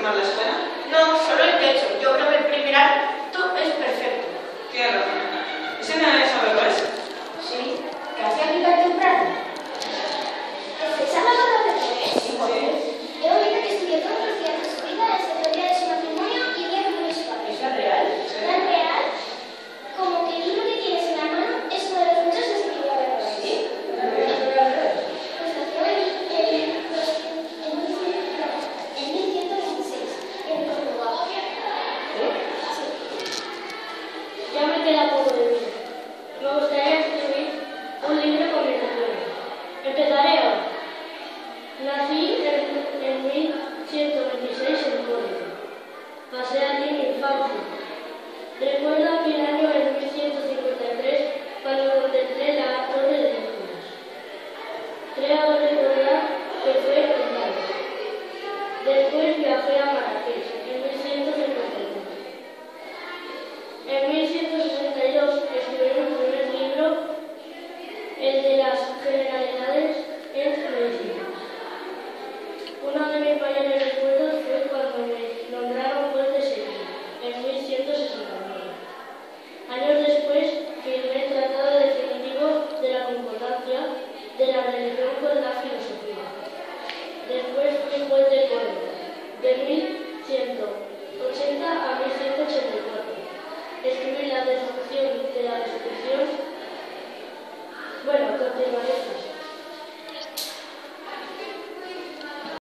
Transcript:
reformar la escuela? No, solo el techo. Yo creo que el primer acto es perfecto. Tienes razón. ¿Ese no es Averroes? Sí. ¿Qué hacía aquí tan temprano? ¿Empezaba con Averroes? Sí, ¿por qué? He oído que estudió todos los días de su vida desde el día de su matrimonio y el día que murió su padre. ¿Eso es real? ¿Tan real? Como que el libro que tienes en la mano es uno de los muchos que escribió Averroes. ¿Sí? Pues nació en 1126, en Córdoba. Sí. Ya me queda poco de vida. Me gustaría escribir un libro con mis recuerdos. Empezaré hoy. Nací en 1126 en Córdoba. Pasé allí mi infancia. Recuerdo aquel año en 1153 cuando contemplé la Torre de Nápoles. Creo recordar que fue en Italia. Después viajé a Marrakech.